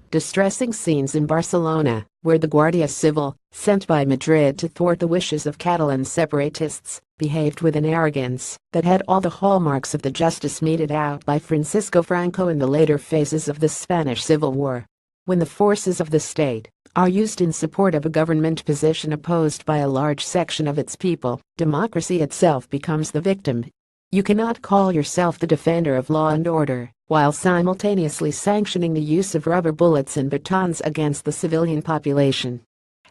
Distressing scenes in Barcelona, where the Guardia Civil, sent by Madrid to thwart the wishes of Catalan separatists, behaved with an arrogance that had all the hallmarks of the justice meted out by Francisco Franco in the later phases of the Spanish Civil War. When the forces of the state are used in support of a government position opposed by a large section of its people, democracy itself becomes the victim. You cannot call yourself the defender of law and order while simultaneously sanctioning the use of rubber bullets and batons against the civilian population.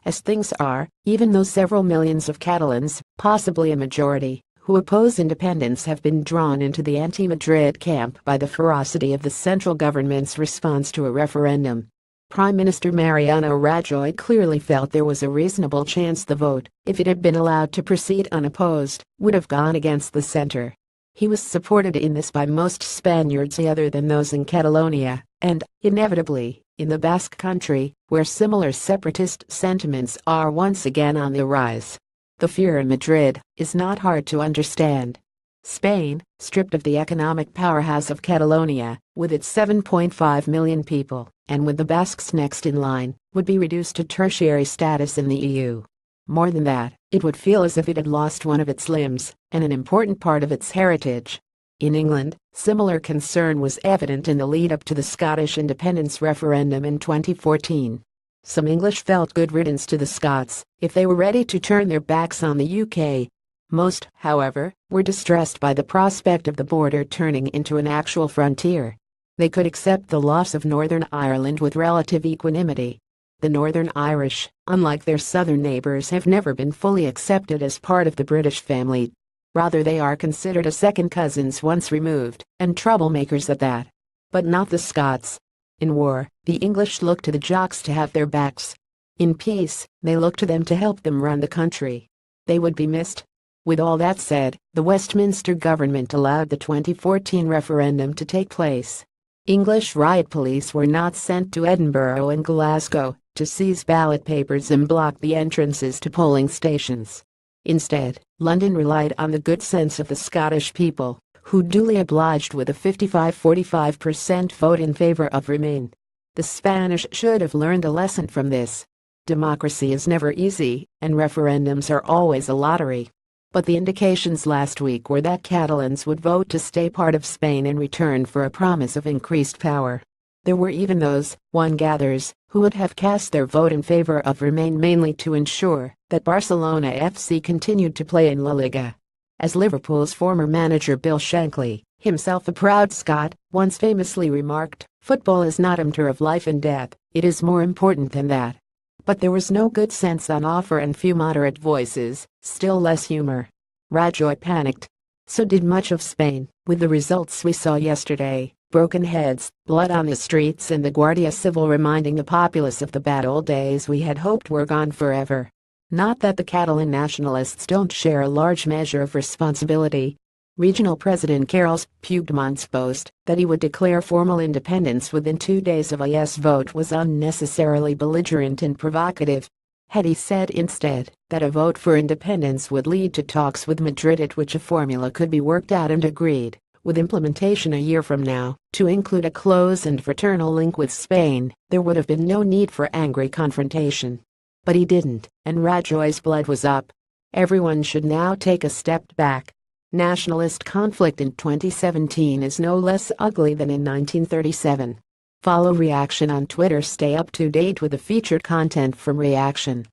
As things are, even though several millions of Catalans, possibly a majority, who oppose independence have been drawn into the anti-Madrid camp by the ferocity of the central government's response to a referendum, Prime Minister Mariano Rajoy clearly felt there was a reasonable chance the vote, if it had been allowed to proceed unopposed, would have gone against the center. He was supported in this by most Spaniards other than those in Catalonia, and, inevitably, in the Basque Country, where similar separatist sentiments are once again on the rise. The fear in Madrid is not hard to understand. Spain, stripped of the economic powerhouse of Catalonia, with its 7.5 million people, and with the Basques next in line, would be reduced to tertiary status in the EU. More than that, it would feel as if it had lost one of its limbs, and an important part of its heritage. In England, similar concern was evident in the lead-up to the Scottish independence referendum in 2014. Some English felt good riddance to the Scots if they were ready to turn their backs on the UK. Most, however, were distressed by the prospect of the border turning into an actual frontier. They could accept the loss of Northern Ireland with relative equanimity. The Northern Irish, unlike their southern neighbours, have never been fully accepted as part of the British family. Rather, they are considered as second cousins once removed, and troublemakers at that. But not the Scots. In war, the English look to the Jocks to have their backs. In peace, they look to them to help them run the country. They would be missed. With all that said, the Westminster government allowed the 2014 referendum to take place. English riot police were not sent to Edinburgh and Glasgow to seize ballot papers and block the entrances to polling stations. Instead, London relied on the good sense of the Scottish people, who duly obliged with a 45% vote in favor of Remain. The Spanish should have learned a lesson from this. Democracy is never easy, and referendums are always a lottery. But the indications last week were that Catalans would vote to stay part of Spain in return for a promise of increased power. There were even those, one gathers, who would have cast their vote in favor of Remain mainly to ensure that Barcelona FC continued to play in La Liga. As Liverpool's former manager Bill Shankly, himself a proud Scot, once famously remarked, "Football is not a matter of life and death, it is more important than that." But there was no good sense on offer and few moderate voices, still less humor. Rajoy panicked. So did much of Spain, with the results we saw yesterday: broken heads, blood on the streets, and the Guardia Civil reminding the populace of the bad old days we had hoped were gone forever. Not that the Catalan nationalists don't share a large measure of responsibility. Regional President Carles Puigdemont's boast that he would declare formal independence within 2 days of a yes vote was unnecessarily belligerent and provocative. Had he said instead that a vote for independence would lead to talks with Madrid at which a formula could be worked out and agreed, with implementation a year from now, to include a close and fraternal link with Spain, there would have been no need for angry confrontation. But he didn't, and Rajoy's blood was up. Everyone should now take a step back. Nationalist conflict in 2017 is no less ugly than in 1937. Follow Reaction on Twitter. Stay up to date with the featured content from Reaction.